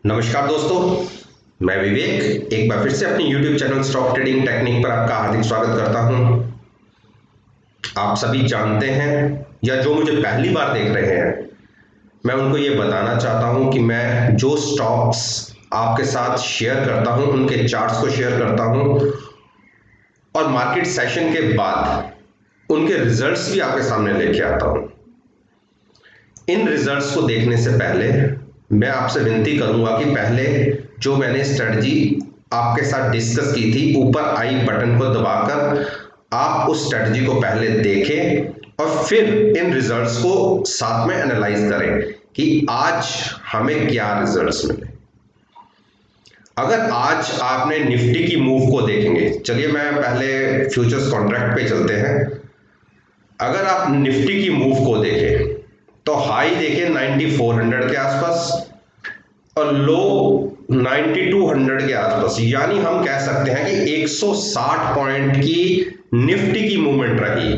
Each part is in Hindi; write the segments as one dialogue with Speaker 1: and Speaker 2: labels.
Speaker 1: नमस्कार दोस्तों, मैं विवेक एक बार फिर से अपनी YouTube channel stock trading technique पर आपका हार्दिक स्वागत करता हूं। आप सभी जानते हैं या जो मुझे पहली बार देख रहे हैं, मैं उनको ये बताना चाहता हूं कि मैं जो स्टॉक्स आपके साथ शेयर करता हूं उनके चार्ट्स को शेयर करता हूं और मार्केट सेशन के बाद उनके रिजल्ट्स भी आपके सामने लेके आता हूं। इन रिजल्ट्स को देखने से पहले मैं आपसे विनती करूंगा कि पहले जो मैंने स्ट्रेटजी आपके साथ डिस्कस की थी, ऊपर आई बटन को दबाकर आप उस स्ट्रेटजी को पहले देखें और फिर इन रिजल्ट्स को साथ में एनालाइज करें कि आज हमें क्या रिजल्ट्स मिले। अगर आज आपने निफ्टी की मूव को देखेंगे, चलिए मैं पहले फ्यूचर्स कॉन्ट्रैक्ट पे चलते हैं। अगर आप निफ्टी की मूव को देखें तो हाई देखें 9400 के आसपास और लो 9200 के आसपास, यानी हम कह सकते हैं कि 160 पॉइंट की निफ्टी की मूवमेंट रही।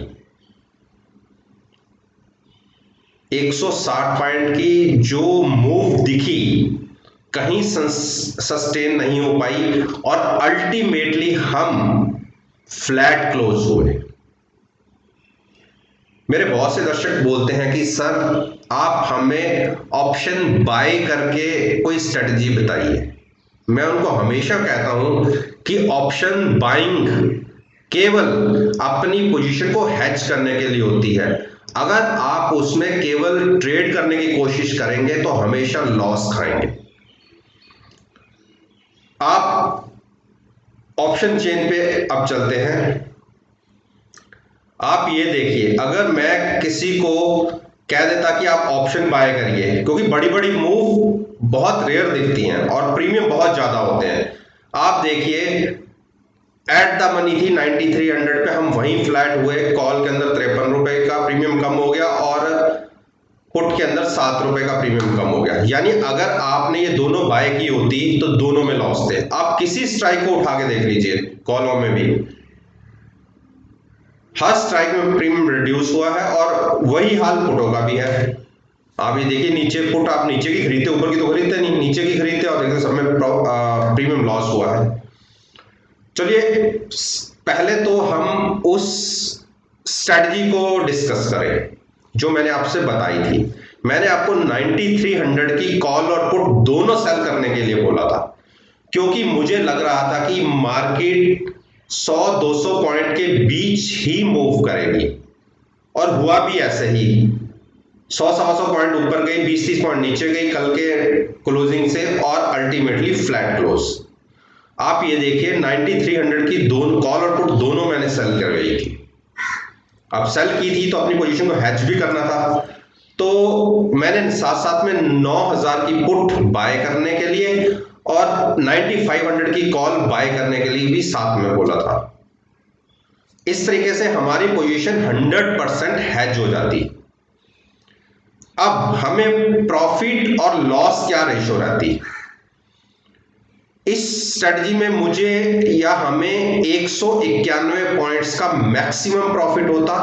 Speaker 1: 160 पॉइंट की जो मूव दिखी कहीं सस्टेन नहीं हो पाई और अल्टीमेटली हम फ्लैट क्लोज हुए। मेरे बहुत से दर्शक बोलते हैं कि सर आप हमें ऑप्शन बाय करके कोई स्ट्रेटजी बताइए। मैं उनको हमेशा कहता हूं कि ऑप्शन बाइंग केवल अपनी पोजीशन को हेज करने के लिए होती है। अगर आप उसमें केवल ट्रेड करने की कोशिश करेंगे तो हमेशा लॉस खाएंगे। आप ऑप्शन चेन पे अब चलते हैं। आप ये देखिए, अगर मैं किसी को कह देता कि आप ऑप्शन बाय करिए, क्योंकि बड़ी बड़ी मूव बहुत रेयर दिखती हैं और प्रीमियम बहुत ज्यादा होते हैं। आप देखिए एट द मनी थी 9300 पे, हम वहीं फ्लैट हुए। कॉल के अंदर 53 रुपए का प्रीमियम कम हो गया और पुट के अंदर 7 रुपए का प्रीमियम कम हो गया। यानी अगर आपने ये दोनों बाय की होती तो दोनों में लॉस थे। आप किसी स्ट्राइक को उठा के देख लीजिए, कॉलों में भी हर स्ट्राइक में प्रीमियम रिड्यूस हुआ है और वही हाल पुटों का भी है। आप ये देखिए, नीचे पुट आप नीचे की खरीदते, ऊपर की तो खरीदते नहीं, नीचे की खरीदते और देखते सब में प्रीमियम लॉस हुआ है। चलिए पहले तो हम उस स्ट्रेटजी को डिस्कस करें जो मैंने आपसे बताई थी। मैंने आपको 9300 की कॉल और पुट दोनों सेल करने के लिए बोला था, क्योंकि मुझे लग रहा था कि मार्केट 100-200 पॉइंट के बीच ही मूव करेगी और हुआ भी ऐसे ही। 100-125 पॉइंट ऊपर गई, 20-30 पॉइंट नीचे गई कल के क्लोजिंग से और अल्टीमेटली फ्लैट क्लोज। आप ये देखिए 9300 की दोनों कॉल और पुट दोनों मैंने सेल कर गई थी। अब सेल की थी तो अपनी पोजीशन को हेज भी करना था, तो मैंने साथ साथ में 9000 की पुट बाय करने के लिए और 9500 की कॉल बाय करने के लिए भी साथ में बोला था। इस तरीके से हमारी पोजीशन 100% हेज हो जाती। अब हमें प्रॉफिट और लॉस क्या रेशो रहती इस स्ट्रेटजी में? मुझे या हमें 191 पॉइंट्स का मैक्सिमम प्रॉफिट होता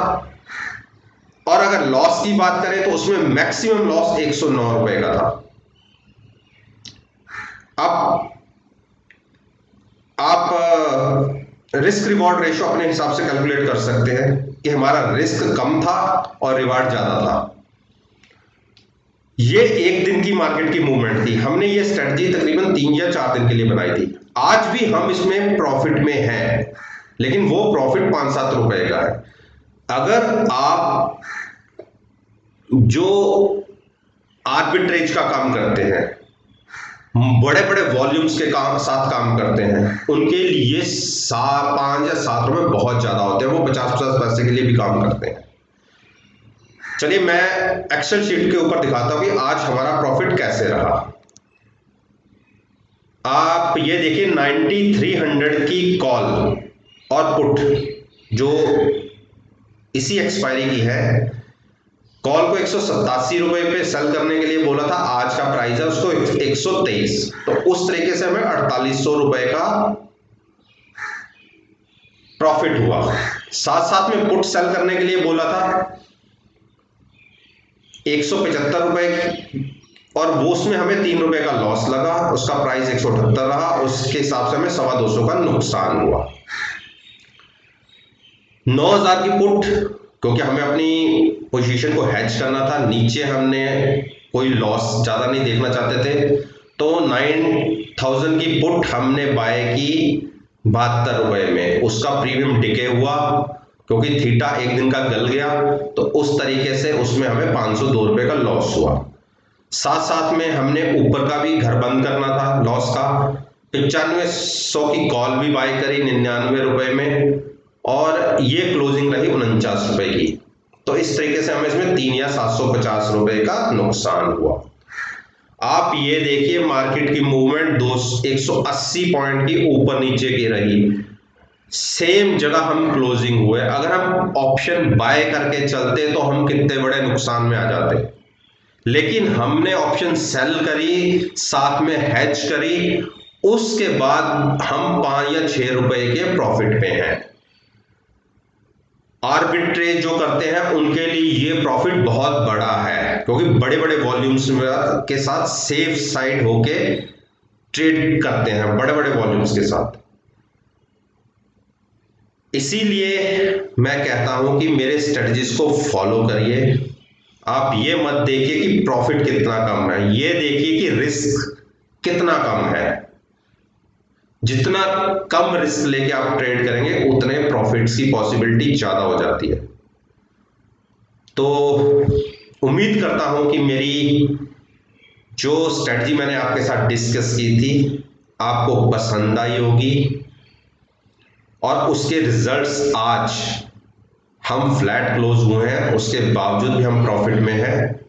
Speaker 1: और अगर लॉस की बात करें तो उसमें मैक्सिमम लॉस 109 रुपए का था। अब आप रिस्क रिवॉर्ड रेशो अपने हिसाब से कैलकुलेट कर सकते हैं कि हमारा रिस्क कम था और रिवार्ड ज्यादा था। ये एक दिन की मार्केट की मूवमेंट थी। हमने ये स्ट्रेटजी तकरीबन 3 या 4 दिन के लिए बनाई थी। आज भी हम इसमें प्रॉफिट में हैं, लेकिन वो प्रॉफिट 5-7 रुपए का है। अगर आप जो आर्बिट्रेज का काम करते हैं, बड़े बड़े वॉल्यूम्स के साथ काम करते हैं, उनके लिए 5 या 7 रुपए बहुत ज्यादा होते हैं। वो 50-50 पैसे के लिए भी काम करते हैं। चलिए मैं एक्सेल शीट के ऊपर दिखाता हूं कि आज हमारा प्रॉफिट कैसे रहा। आप ये देखिए 9300 की कॉल और पुट जो इसी एक्सपायरी की है। कॉल को 187 रुपए पे सेल करने के लिए बोला था, आज का प्राइस है उसको 123, तो उस तरीके से हमें 4800 रुपए का प्रॉफिट हुआ। साथ साथ में पुट सेल करने के लिए बोला था 175 रुपए और वो उसमें हमें 3 रुपए का लॉस लगा, उसका प्राइस 178 रहा, उसके हिसाब से हमें 250 का नुकसान हुआ। 9000 की पुट, क्योंकि हमें अपनी पोजीशन को हेज करना था, नीचे हमने कोई लॉस ज्यादा नहीं देखना चाहते थे, तो 9000 की पुट हमने बाय की 72 रुपए में। उसका प्रीमियम डिके हुआ क्योंकि थीटा एक दिन का गल गया, तो उस तरीके से उसमें हमें 502 रुपए का लॉस हुआ। साथ साथ में हमने ऊपर का भी घर बंद करना था लॉस का, 9500 की कॉल भी बाय करी 99 रुपए में, और ये क्लोजिंग रही 49 रुपए की। तो इस तरीके से हमें इसमें 3 या 750 रुपए का नुकसान हुआ। आप ये देखिए मार्केट की मूवमेंट 180 पॉइंट की ऊपर नीचे की रही, सेम जगह हम क्लोजिंग हुए। अगर हम ऑप्शन बाय करके चलते तो हम कितने बड़े नुकसान में आ जाते, लेकिन हमने ऑप्शन सेल करी, साथ में हेज करी, उसके बाद हम 5 या 6 रुपए के प्रॉफिट पे हैं। आर्बिट्रेज जो करते हैं उनके लिए ये प्रॉफिट बहुत बड़ा है, क्योंकि बड़े बड़े वॉल्यूम्स के साथ सेफ साइड होके ट्रेड करते हैं, बड़े बड़े वॉल्यूम्स के साथ। इसीलिए मैं कहता हूं कि मेरे स्ट्रेटजीज को फॉलो करिए। आप ये मत देखिए कि प्रॉफिट कितना कम है, ये देखिए कि रिस्क कितना कम है। जितना कम रिस्क लेके आप ट्रेड करेंगे उतने प्रॉफिट्स की पॉसिबिलिटी ज्यादा हो जाती है। तो उम्मीद करता हूं कि मेरी जो स्ट्रेटजी मैंने आपके साथ डिस्कस की थी आपको पसंद आई होगी, और उसके रिजल्ट्स आज हम फ्लैट क्लोज हुए हैं, उसके बावजूद भी हम प्रॉफिट में हैं,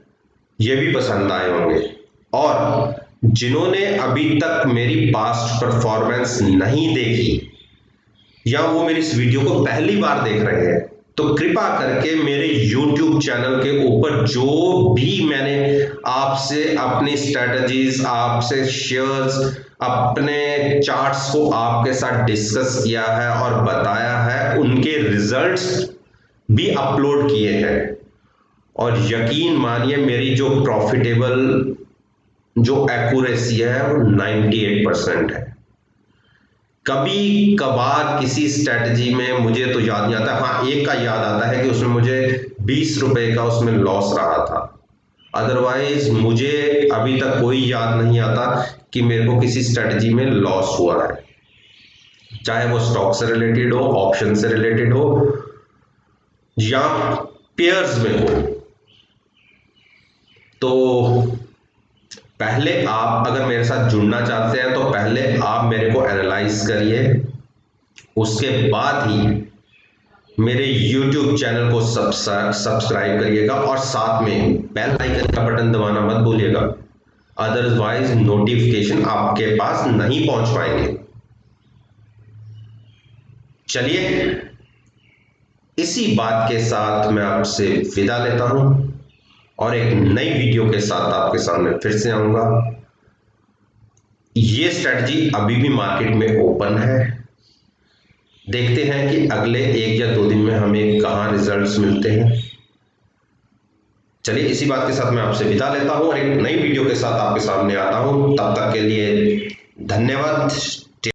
Speaker 1: ये भी पसंद आए होंगे। और जिन्होंने अभी तक मेरी पास्ट परफॉर्मेंस नहीं देखी या वो मेरी इस वीडियो को पहली बार देख रहे हैं, तो कृपा करके मेरे YouTube चैनल के ऊपर जो भी मैंने आपसे अपनी स्ट्रेटजीज, आपसे शेयर्स, अपने चार्ट्स को आपके साथ डिस्कस किया है और बताया है, उनके रिजल्ट्स भी अपलोड किए हैं। और यकीन मानिए मेरी जो प्रॉफिटेबल जो एक्यूरेसी है वो 98% है। कभी कभार किसी स्ट्रेटजी में मुझे तो याद नहीं आता, हाँ एक का याद आता है कि उसमें मुझे 20 रुपए का उसमें लॉस रहा था। अदरवाइज मुझे अभी तक कोई याद नहीं आता कि मेरे को किसी स्ट्रेटजी में लॉस हुआ है, चाहे वो स्टॉक से रिलेटेड हो, ऑप्शन से रिलेटेड हो, या पेयर्स में हो। तो पहले आप अगर मेरे साथ जुड़ना चाहते हैं तो पहले आप मेरे को एनालाइज करिए, उसके बाद ही मेरे YouTube चैनल को सब्सक्राइब करिएगा, और साथ में बेल आइकन का बटन दबाना मत भूलिएगा, अदरवाइज नोटिफिकेशन आपके पास नहीं पहुंच पाएंगे। चलिए, इसी बात के साथ मैं आपसे विदा लेता हूं और एक नई वीडियो के साथ आपके सामने फिर से आऊंगा। ये स्ट्रेटजी अभी भी मार्केट में ओपन है, देखते हैं कि अगले 1 या 2 दिन में हमें कहां रिजल्ट्स मिलते हैं। चलिए, इसी बात के साथ मैं आपसे विदा लेता हूं और एक नई वीडियो के साथ आपके सामने आता हूं। तब तक के लिए धन्यवाद।